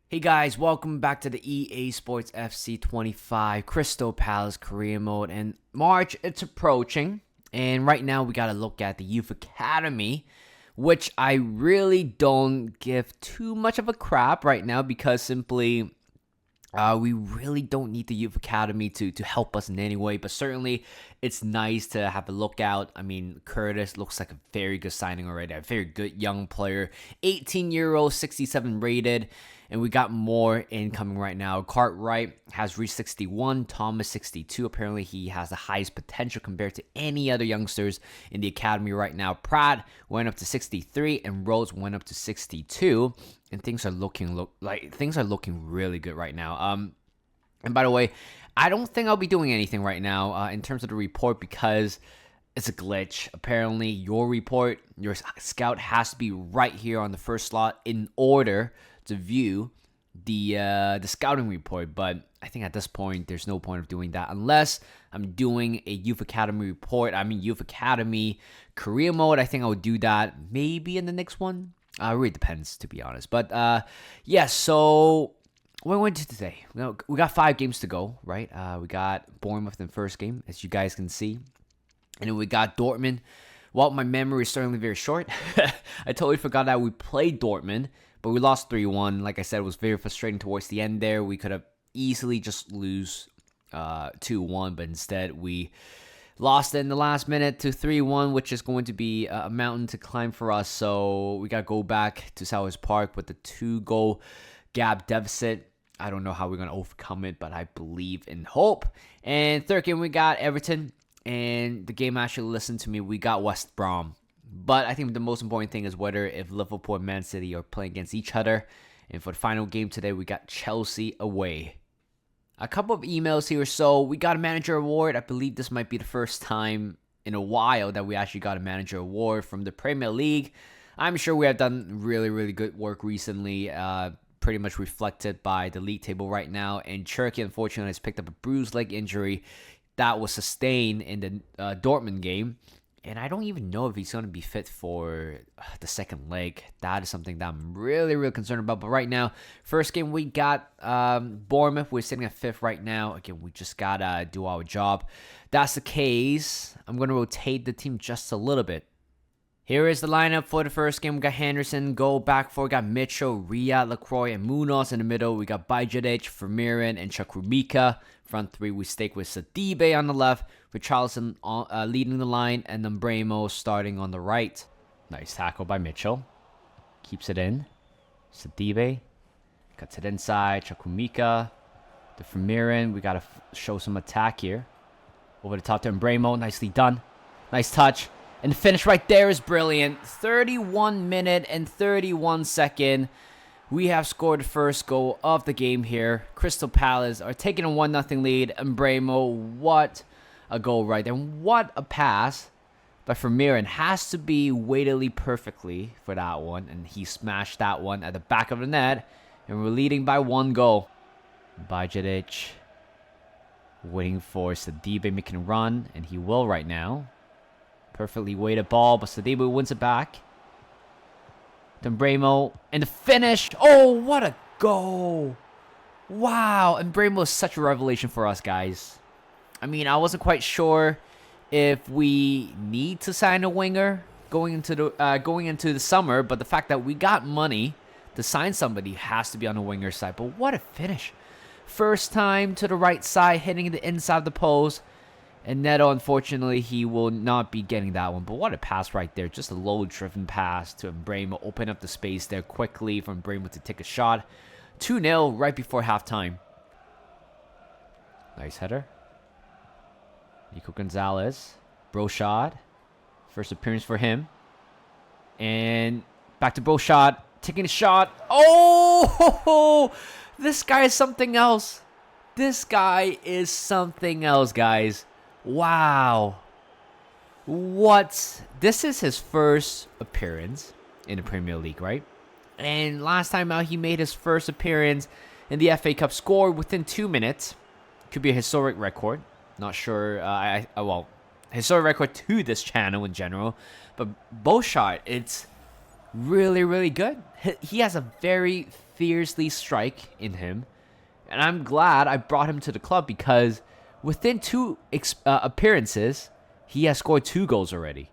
Hey guys, welcome back to the EA Sports FC 25 Crystal Palace Career Mode. And March, it's approaching. And right now, we got to look at the Youth Academy, which I really don't give too much of a crap right now because simply we really don't need the Youth Academy to help us in any way, but certainly it's nice to have a look out. I mean, Curtis looks like a very good signing already, a very good young player, 18-year-old, 67 rated, and we got more incoming right now. Cartwright has reached 61, Thomas 62. Apparently, he has the highest potential compared to any other youngsters in the academy right now. Pratt went up to 63, and Rhodes went up to 62. And things are looking really good right now. And by the way, I don't think I'll be doing anything right now in terms of the report because it's a glitch. Apparently, your scout has to be right here on the first slot in order to view the scouting report. But I think at this point, there's no point of doing that unless I'm doing a Youth Academy report. Youth Academy career mode. I think I would do that maybe in the next one. It really depends, to be honest. But, so what went to today? We got 5 games to go, right? We got Bournemouth in the first game, as you guys can see. And then we got Dortmund. Well, my memory is certainly very short. I totally forgot that we played Dortmund, but we lost 3-1. Like I said, it was very frustrating towards the end there. We could have easily just lose 2-1, but instead we lost it in the last minute to 3-1, which is going to be a mountain to climb for us. So we got to go back to Selhurst Park with the 2-goal gap deficit. I don't know how we're going to overcome it, but I believe in hope. And third game, we got Everton. And the game actually listened to me. We got West Brom. But I think the most important thing is whether if Liverpool and Man City are playing against each other. And for the final game today, we got Chelsea away. A couple of emails here. So we got a manager award. I believe this might be the first time in a while that we actually got a manager award from the Premier League. I'm sure we have done really, really good work recently, pretty much reflected by the league table right now. And Cherky, unfortunately, has picked up a bruised leg injury that was sustained in the Dortmund game. And I don't even know if he's going to be fit for the second leg. That is something that I'm really, really concerned about. But right now, first game we got Bournemouth. We're sitting at 5th right now. Again, we just got to do our job. That's the case. I'm going to rotate the team just a little bit. Here is the lineup for the first game. We got Henderson, goal back 4. We got Mitchell, Riyad, Lacroix, and Munoz in the middle. We got Bajadic, Vermeeren, and Chukwuemeka. Front 3, we stick with Sidibe on the left, with Charleston leading the line, and then Bremo starting on the right. Nice tackle by Mitchell. Keeps it in. Sidibe cuts it inside. Chukwuemeka, the Vermeeren. We got to show some attack here. Over the top to Bremo. Nicely done. Nice touch. And the finish right there is brilliant. 31 minute and 31 second. We have scored the first goal of the game here. Crystal Palace are taking a 1-0 lead. And Bremo, what a goal right there. What a pass by Vermeeren. Has to be weighted perfectly for that one. And he smashed that one at the back of the net. And we're leading by 1 goal. Bajadic waiting for Sidibe making a run. And he will right now. Perfectly weighted ball, but Sidibe wins it back. Then Bremo, and the finish. Oh, what a goal. Wow, and Bremo is such a revelation for us, guys. I wasn't quite sure if we need to sign a winger going into the summer, but the fact that we got money to sign somebody has to be on the winger side. But what a finish. First time to the right side, hitting the inside of the post. And Neto, unfortunately, he will not be getting that one. But what a pass right there. Just a low-driven pass to Bremo. Open up the space there quickly for Bremo to take a shot. 2-0 right before halftime. Nice header. Nico Gonzalez. Broshad. First appearance for him. And back to Broshad. Taking a shot. Oh! This guy is something else. This guy is something else, guys. Wow. What? This is his first appearance in the Premier League, right? And last time out, he made his first appearance in the FA Cup, scored within 2 minutes. Could be a historic record. Not sure. Historic record to this channel in general. But Boschart, it's really, really good. He has a very fiercely strike in him. And I'm glad I brought him to the club because within 2 appearances, he has scored 2 goals already.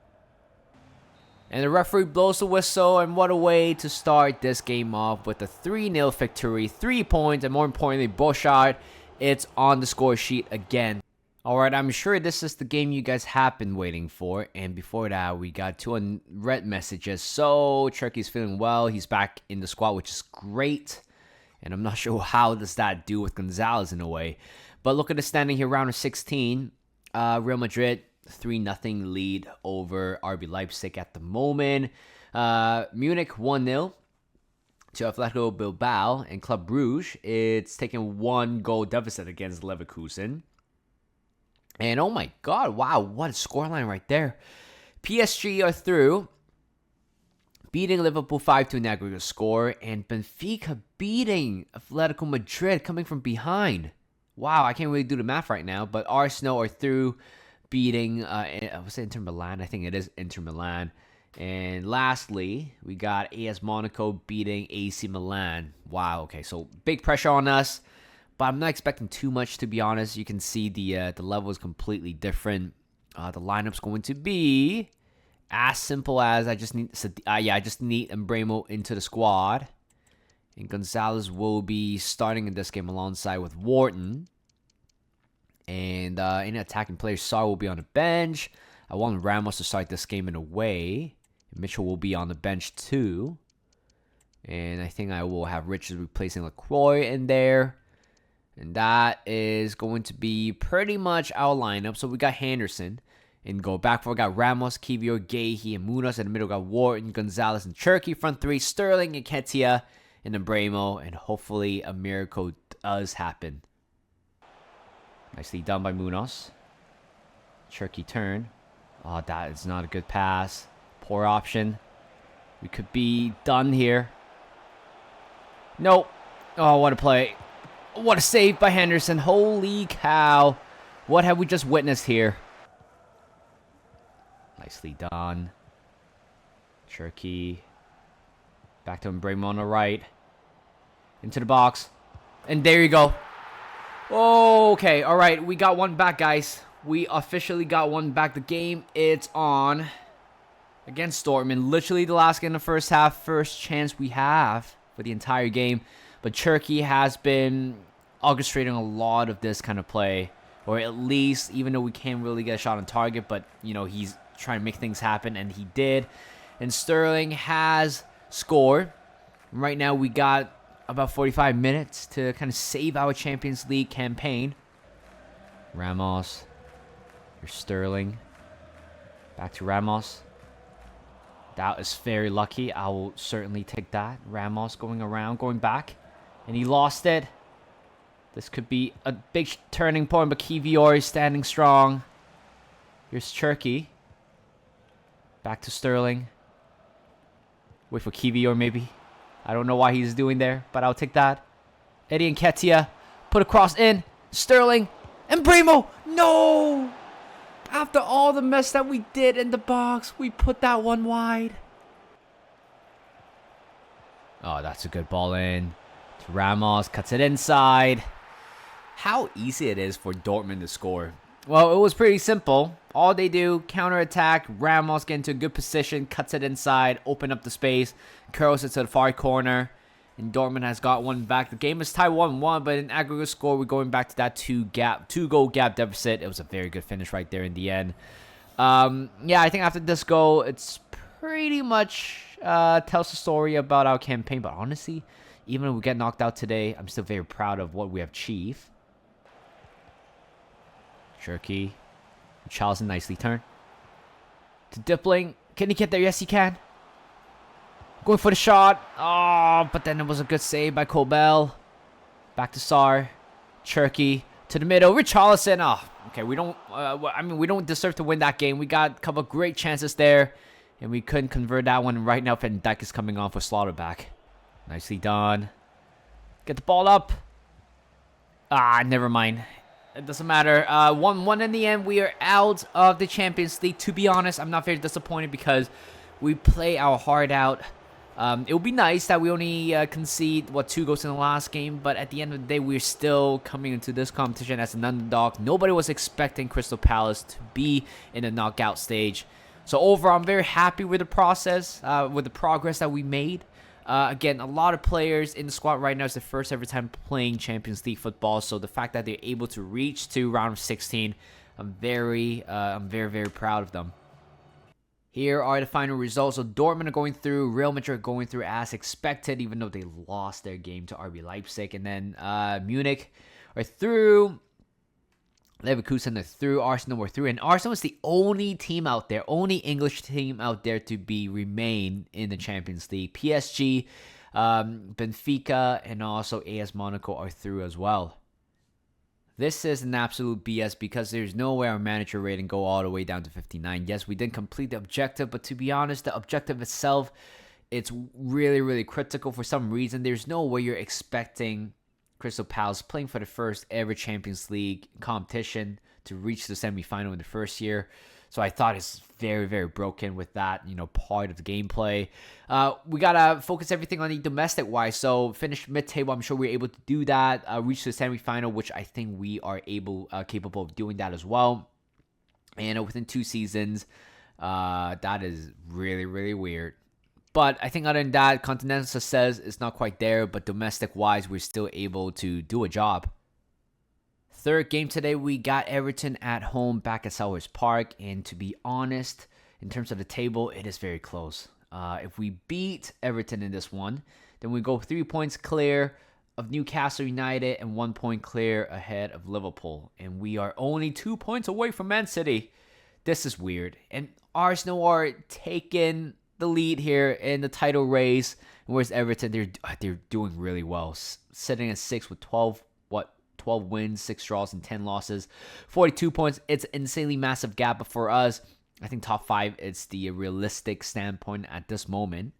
And the referee blows the whistle, and what a way to start this game off with a 3-0 victory, 3 points, and more importantly, Bournemouth, it's on the score sheet again. Alright, I'm sure this is the game you guys have been waiting for, and before that, we got 2 unread messages. So, Turkey's feeling well, he's back in the squad, which is great, and I'm not sure how does that do with Gonzalez in a way. But look at the standing here, round of 16, Real Madrid, 3-0 lead over RB Leipzig at the moment. Munich 1-0 to Atletico Bilbao, and Club Brugge, it's taking 1-goal deficit against Leverkusen. And oh my god, wow, what a scoreline right there. PSG are through, beating Liverpool 5-2 in aggregate score, and Benfica beating Atletico Madrid coming from behind. Wow, I can't really do the math right now, but Arsenal are through, beating, was it Inter Milan? I think it is Inter Milan. And lastly, we got AS Monaco beating AC Milan. Wow, okay, so big pressure on us, but I'm not expecting too much, to be honest. You can see the level is completely different. The lineup's going to be as simple as I just need Embremo into the squad. And Gonzalez will be starting in this game alongside with Wharton. And in attacking players, Sarr will be on the bench. I want Ramos to start this game in a way. Mitchell will be on the bench too. And I think I will have Richards replacing LaCroix in there. And that is going to be pretty much our lineup. So we got Henderson in goal. Back four, we got Ramos, Kivior, Gahey, and Munoz. In the middle, we got Wharton, Gonzalez, and Cherki. Front three, Sterling, Nketiah, and Embremo. And hopefully a miracle does happen. Nicely done by Munoz. Cherki turn. Oh, that is not a good pass. Poor option. We could be done here. Nope. Oh, what a play. What a save by Henderson. Holy cow. What have we just witnessed here? Nicely done. Cherki. Back to Embremo on the right. Into the box. And there you go. Okay, all right. We got one back, guys. We officially got one back. The game, it's on against Dortmund. Literally the last game in the first half. First chance we have for the entire game. But Cherki has been orchestrating a lot of this kind of play. Or at least, even though we can't really get a shot on target. But, you know, he's trying to make things happen. And he did. And Sterling has scored. Right now we got about 45 minutes to kind of save our Champions League campaign. Ramos. Here's Sterling. Back to Ramos. That is very lucky. I will certainly take that. Ramos going around, going back. And he lost it. This could be a big turning point, but Kivior is standing strong. Here's Cherki. Back to Sterling. Wait for Kivior maybe. I don't know why he's doing there, but I'll take that. Eddie Nketiah. Put a cross in. Sterling. And Bremo. No! After all the mess that we did in the box, we put that one wide. Oh, that's a good ball in. To Ramos. Cuts it inside. How easy it is for Dortmund to score. Well, it was pretty simple. All they do, counterattack. Ramos get into a good position. Cuts it inside. Open up the space. Curls it to the far corner. And Dortmund has got one back. The game is tied 1-1, but in aggregate score, we're going back to that two-goal gap deficit. It was a very good finish right there in the end. Yeah, I think after this goal, it's pretty much tells the story about our campaign. But honestly, even if we get knocked out today, I'm still very proud of what we have achieved. Cherki. Charleston nicely turned. To Dipling. Can he get there? Yes, he can. Going for the shot. Oh, but then it was a good save by Kobel. Back to Sarr. Cherki. To the middle. Richarlison. Oh, okay. We don't. We don't deserve to win that game. We got a couple of great chances there, and we couldn't convert that one. Right now, Van Dijk is coming on for Slaughterback. Nicely done. Get the ball up. Ah, never mind. It doesn't matter. 1-1 in the end. We are out of the Champions League. To be honest, I'm not very disappointed because we play our heart out. It would be nice that we only concede, 2 goals in the last game, but at the end of the day, we're still coming into this competition as an underdog. Nobody was expecting Crystal Palace to be in the knockout stage. So overall, I'm very happy with the process, with the progress that we made. Again, a lot of players in the squad right now is the first ever time playing Champions League football. So the fact that they're able to reach to round of 16, I'm very, very proud of them. Here are the final results. So Dortmund are going through, Real Madrid are going through as expected, even though they lost their game to RB Leipzig. And then Munich are through. Leverkusen are through. Arsenal were through. And Arsenal is the only team out there, only English team out there to remain in the Champions League. PSG, Benfica, and also AS Monaco are through as well. This is an absolute BS because there's no way our manager rating go all the way down to 59. Yes, we didn't complete the objective, but to be honest, the objective itself, it's really critical for some reason. There's no way you're expecting Crystal Palace playing for the first ever Champions League competition to reach the semifinal in the first year. So I thought it's very broken with that, part of the gameplay. We gotta focus everything on the domestic wise. So finish mid-table. I'm sure we're able to do that. Reach the semifinal, which I think we are capable of doing that as well. And within 2 seasons, that is really weird. But I think other than that, continental success is not quite there. But domestic wise, we're still able to do a job. Third game today, we got Everton at home back at Selhurst Park. And to be honest, in terms of the table, it is very close. If we beat Everton in this one, then we go 3 points clear of Newcastle United and 1 point clear ahead of Liverpool. And we are only 2 points away from Man City. This is weird. And Arsenal are taking the lead here in the title race. Whereas Everton, they're doing really well. Sitting at 6 with 12 wins, 6 draws, and 10 losses. 42 points. It's an insanely massive gap. But for us, I think top 5 is the realistic standpoint at this moment.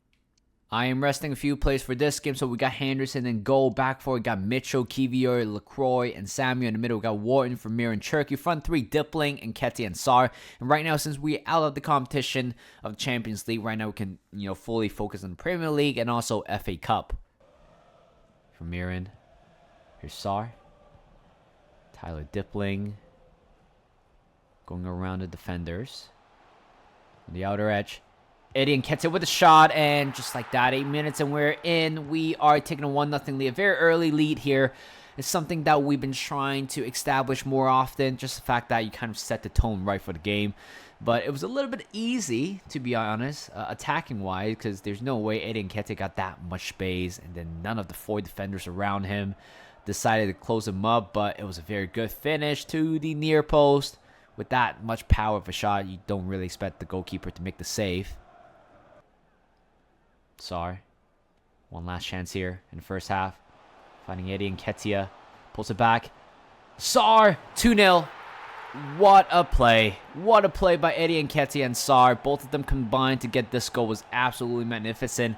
I am resting a few players for this game. So we got Henderson in goal. Back four, we got Mitchell, Kivior, LaCroix, and Samuel. In the middle, we got Wharton, Vermeer, and Cherky. Front 3, Dipling, and Nketiah and Sarr. And right now, since we're out of the competition of the Champions League, right now we can fully focus on the Premier League and also FA Cup. Vermeer in. Here's Sarr. Tyler Dipling going around the defenders. On the outer edge, Eddie Nketiah with a shot, and just like that, 8 minutes and we're in. We are taking a 1-0 lead, a very early lead here. It's something that we've been trying to establish more often, just the fact that you kind of set the tone right for the game. But it was a little bit easy, to be honest, attacking-wise, because there's no way Eddie Nketiah got that much space, and then none of the 4 defenders around him decided to close him up. But it was a very good finish to the near post. With that much power of a shot, you don't really expect the goalkeeper to make the save. Sarr, one last chance here in the first half. Finding Eddie Nketiah, pulls it back. Sarr, 2-0. What a play. What a play by Eddie Nketiah and Sarr. Both of them combined to get this goal was absolutely magnificent.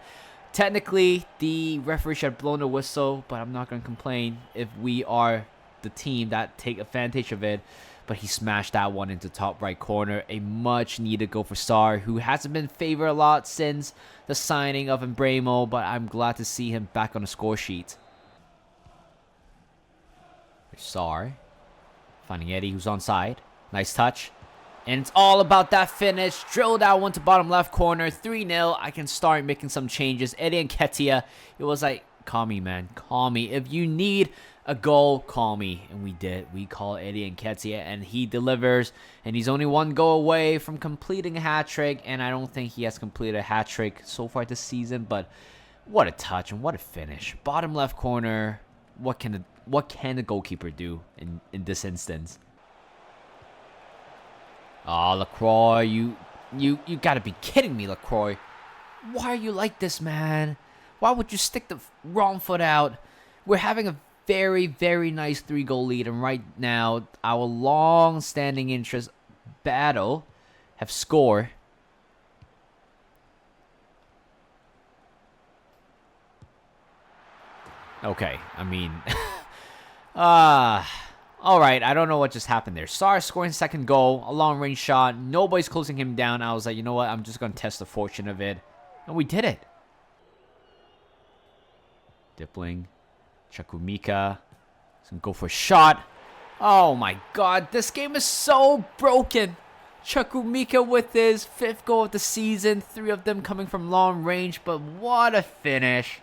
Technically, the referee should have blown the whistle, but I'm not going to complain if we are the team that take advantage of it. But he smashed that one into top right corner. A much needed goal for Sarr, who hasn't been favored a lot since the signing of Embremo, but I'm glad to see him back on the score sheet. There's Sarr. Finding Eddie, who's onside. Nice touch. And it's all about that finish. Drill that one to bottom left corner. 3-0. I can start making some changes. Eddie Nketiah, it was like, call me, man. Call me. If you need a goal, call me. And we did. We call Eddie Nketiah, and he delivers. And he's only 1 goal away from completing a hat-trick. And I don't think he has completed a hat-trick so far this season. But what a touch and what a finish. Bottom left corner. What can the goalkeeper do in this instance? Oh, LaCroix, you gotta be kidding me, LaCroix. Why are you like this, man? Why would you stick the wrong foot out? We're having a very, very nice 3-goal lead, and right now, our long-standing interest battle have scored. Okay, I mean, all right, I don't know what just happened there. Sarr scoring second goal, a long-range shot. Nobody's closing him down. I was like, you know what? I'm just going to test the fortune of it. And we did it. Dipling. Chukwuemeka. He's going to go for a shot. Oh my god, this game is so broken. Chukwuemeka with his 5th goal of the season. 3 of them coming from long range, but what a finish.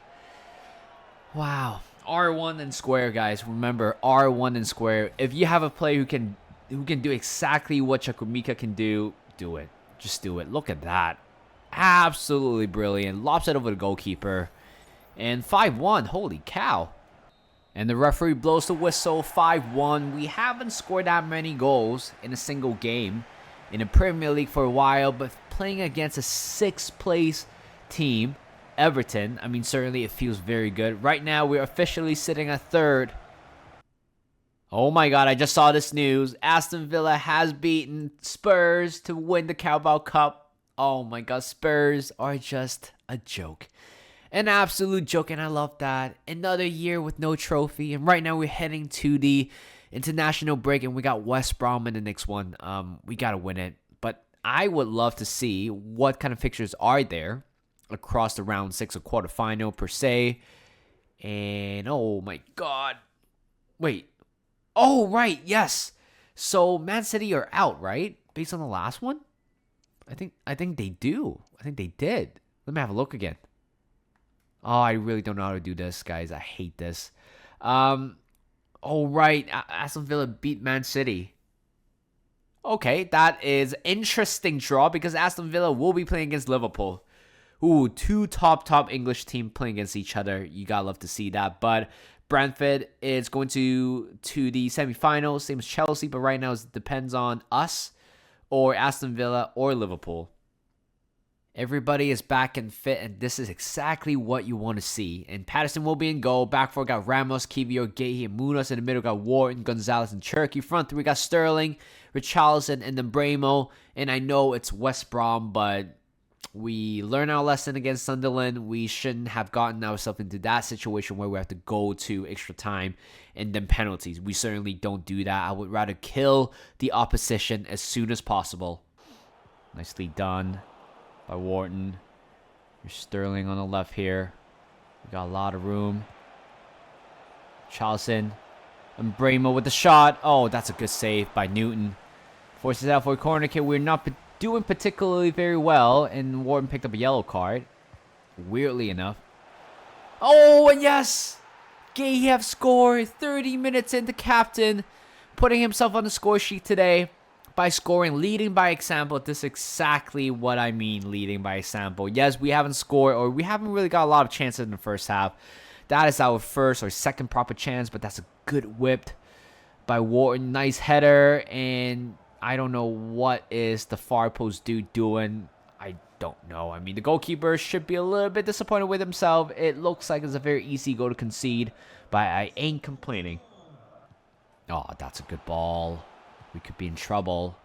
Wow. R1 and square, guys. Remember, R1 and square. If you have a player who can do exactly what Chukwuemeka can do it. Just do it. Look at that. Absolutely brilliant. Lobs it over the goalkeeper. And 5-1. Holy cow. And the referee blows the whistle. 5-1. We haven't scored that many goals in a single game in the Premier League for a while, but playing against a 6th place team, Everton, I mean, certainly it feels very good. Right now, we're officially sitting at 3rd. Oh my god, I just saw this news. Aston Villa has beaten Spurs to win the Carabao Cup. Oh my god, Spurs are just a joke. An absolute joke, and I love that. Another year with no trophy, and right now we're heading to the international break, and we got West Brom in the next one. We got to win it. But I would love to see what kind of fixtures are there across the round 6 of quarterfinal per se. And oh my god. Wait. Oh, right. Yes. So Man City are out, right? Based on the last one? I think they do. I think they did. Let me have a look again. Oh, I really don't know how to do this, guys. I hate this. Oh, right. Aston Villa beat Man City. Okay, that is interesting draw because Aston Villa will be playing against Liverpool. Ooh, 2 top English team playing against each other. You gotta love to see that. But Brentford is going to the semifinals, same as Chelsea. But right now it depends on us or Aston Villa or Liverpool. Everybody is back and fit, and this is exactly what you want to see. And Patterson will be in goal. Back 4 got Ramos, Kivior, Guehi, and Munoz. In the middle got Wharton, Gonzalez, and Cherki. Front 3 got Sterling, Richarlison, and then Bremo. And I know it's West Brom, but we learned our lesson against Sunderland. We shouldn't have gotten ourselves into that situation where we have to go to extra time and then penalties. We certainly don't do that. I would rather kill the opposition as soon as possible. Nicely done by Wharton. There's Sterling on the left here. We got a lot of room. Charleston and Bremo with the shot. Oh, that's a good save by Newton. Forces out for a corner kick. We're not doing particularly very well, and Wharton picked up a yellow card. Weirdly enough. Oh, and yes! Gay have scored 30 minutes into captain, putting himself on the score sheet today. By scoring, leading by example. This is exactly what I mean, leading by example. Yes, we haven't scored, or we haven't really got a lot of chances in the first half. That is our first or second proper chance, but that's a good whip by Wharton. Nice header, and I don't know what is the far post dude doing. I don't know. I mean, the goalkeeper should be a little bit disappointed with himself. It looks like it's a very easy goal to concede, but I ain't complaining. Oh, that's a good ball. We could be in trouble.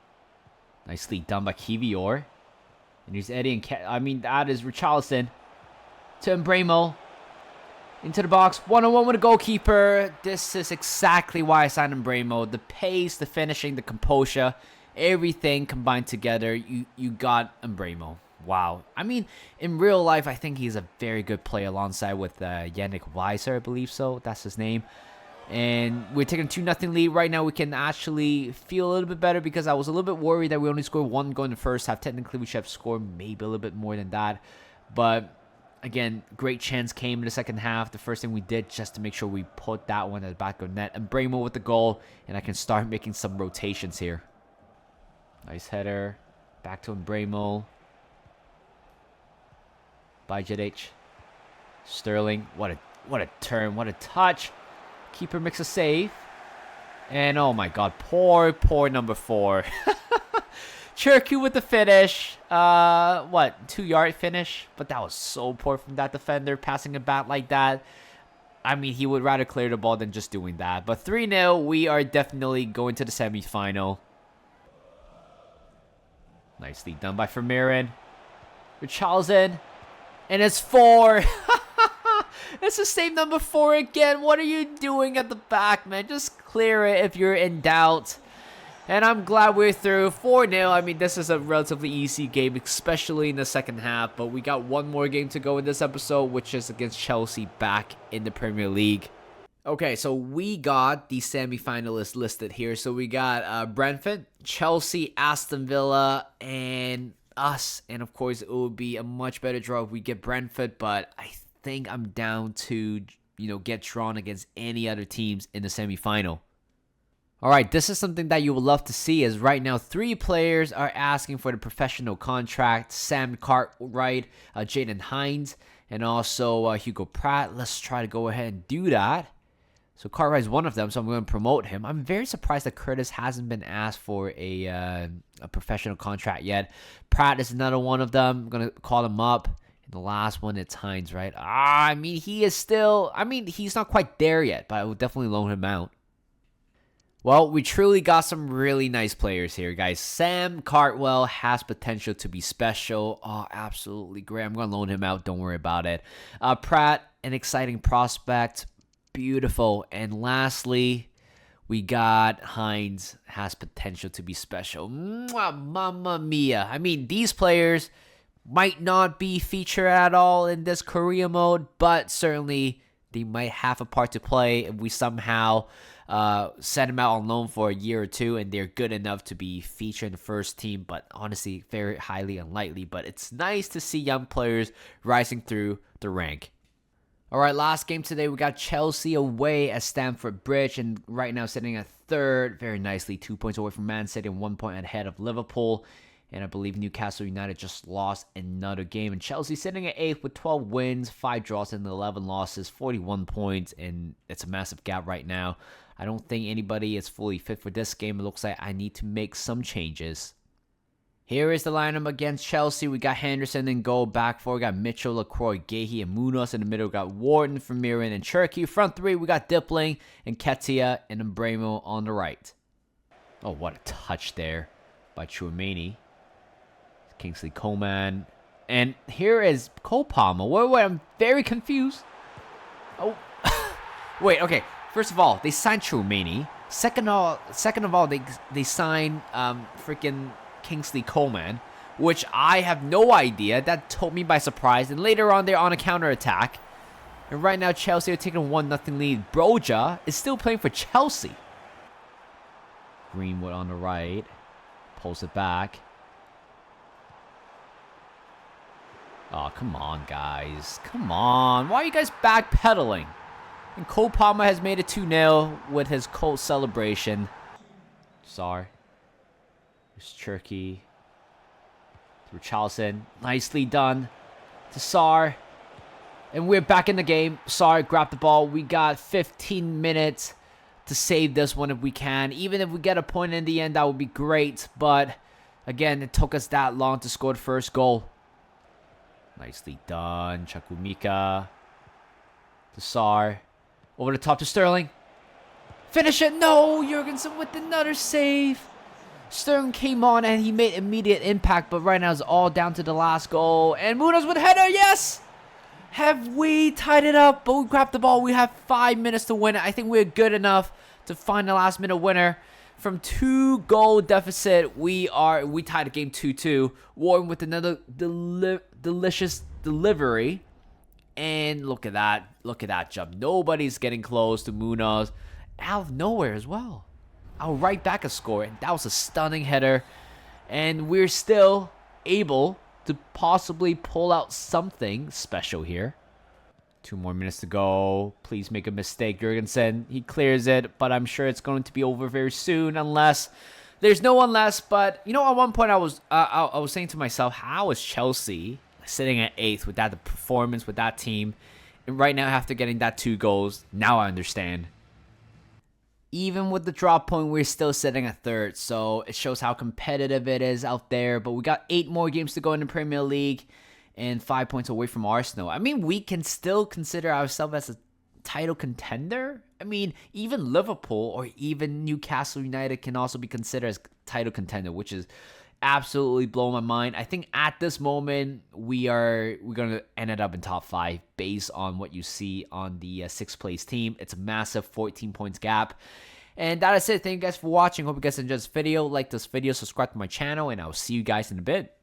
Nicely done by Kivior. And here's Eddie and that is Richarlison. To Bremo. Into the box. 1-on-1 with the goalkeeper. This is exactly why I signed Bremo. The pace, the finishing, the composure. Everything combined together. You got Bremo. Wow. I mean, in real life, I think he's a very good player alongside with Yannick Weiser, I believe so. That's his name. And we're taking a 2-0 lead. Right now, we can actually feel a little bit better because I was a little bit worried that we only scored 1 goal in the first half. Technically, we should have scored maybe a little bit more than that. But, again, great chance came in the second half. The first thing we did just to make sure we put that one at the back of the net. And Bremo with the goal. And I can start making some rotations here. Nice header. Back to Bremo. Bajadic. Sterling. What a turn. What a touch. Keeper makes a save. And oh my god, poor number 4. Cherki with the finish. 2-yard finish? But that was so poor from that defender, passing it back like that. I mean, he would rather clear the ball than just doing that. But 3-0, we are definitely going to the semifinal. Nicely done by Vermeeren. Richarlison. And it's 4. It's the same number 4 again. What are you doing at the back, man? Just clear it if you're in doubt. And I'm glad we're through 4-0. I mean, this is a relatively easy game, especially in the second half. But we got one more game to go in this episode, which is against Chelsea back in the Premier League. Okay, so we got the semi-finalists listed here. So we got Brentford, Chelsea, Aston Villa, and us. And of course, it would be a much better draw if we get Brentford. But I think I'm down to, get drawn against any other teams in the semi-final. All right, this is something that you would love to see, as right now 3 players are asking for the professional contract. Sam Cartwright, Jaden Hines, and also Hugo Pratt. Let's try to go ahead and do that. So Cartwright is one of them, so I'm going to promote him. I'm very surprised that Curtis hasn't been asked for a professional contract yet. Pratt is another one of them. I'm going to call him up. And the last one, it's Hines, right? He's not quite there yet, but I will definitely loan him out. Well, we truly got some really nice players here, guys. Sam Cartwell has potential to be special. Oh, absolutely great. I'm going to loan him out. Don't worry about it. Pratt, an exciting prospect. Beautiful. And lastly, we got Hines, has potential to be special. Mwah, mamma mia. I mean, these players might not be featured at all in this career mode, but certainly they might have a part to play if we somehow send them out on loan for a year or two and they're good enough to be featured in the first team, but honestly, very highly unlikely. But it's nice to see young players rising through the rank. All right, last game today, we got Chelsea away at Stamford Bridge, and right now sitting at third, very nicely, 2 points away from Man City and 1 point ahead of Liverpool. And I believe Newcastle United just lost another game. And Chelsea sitting at 8th with 12 wins, 5 draws, and 11 losses, 41 points. And it's a massive gap right now. I don't think anybody is fully fit for this game. It looks like I need to make some changes. Here is the lineup against Chelsea. We got Henderson in goal, back four. We got Mitchell, LaCroix, Gahey, and Munoz. In the middle, we got Wharton, Vermeeren, and Cherky. Front three, we got Dipling, and Ketia, and Mbremo on the right. Oh, what a touch there by Chouameni. Kingsley Coman. And here is Cole Palmer. Wait, I'm very confused. Oh, wait, okay. First of all, they signed Chouameni. Second of all, they signed freaking Kingsley Coman, which I have no idea. That took me by surprise. And later on, they're on a counter-attack. And right now, Chelsea are taking a 1-0 lead. Broja is still playing for Chelsea. Greenwood on the right. Pulls it back. Oh, come on, guys. Come on. Why are you guys backpedaling? And Cole Palmer has made it 2-0 with his Colt celebration. Sorry. There's Cherky. Through Charleston. Nicely done. To Sarr. And we're back in the game. Sarr grabbed the ball. We got 15 minutes to save this one if we can. Even if we get a point in the end, that would be great. But, again, it took us that long to score the first goal. Nicely done. Chukwuemeka. To Sarr. Over the top to Sterling. Finish it. No, Jurgensen with another save. Sterling came on and he made immediate impact, but right now it's all down to the last goal. And Munoz with header, yes! Have we tied it up? But we grabbed the ball. We have 5 minutes to win it. I think we're good enough to find the last minute winner. From 2-goal deficit, we tied the game 2-2. Warren with another delicious delivery. And look at that. Look at that jump. Nobody's getting close to Munoz. Out of nowhere as well. I'll right back a score. And that was a stunning header. And we're still able to possibly pull out something special here. 2 more minutes to go. Please make a mistake, Jurgensen. He clears it, but I'm sure it's going to be over very soon unless there's no one less. But, at one point I was saying to myself, how is Chelsea sitting at 8th with that performance, with that team? And right now, after getting that 2 goals, now I understand. Even with the drop point, we're still sitting at 3rd. So it shows how competitive it is out there. But we got 8 more games to go in the Premier League and 5 points away from Arsenal. I mean, we can still consider ourselves as a title contender. I mean, even Liverpool or even Newcastle United can also be considered as title contender, which is absolutely blowing my mind. I think at this moment, we're going to end it up in top 5 based on what you see on the 6th place team. It's a massive 14 points gap. And that is it. Thank you guys for watching. Hope you guys enjoyed this video. Like this video, subscribe to my channel, and I'll see you guys in a bit.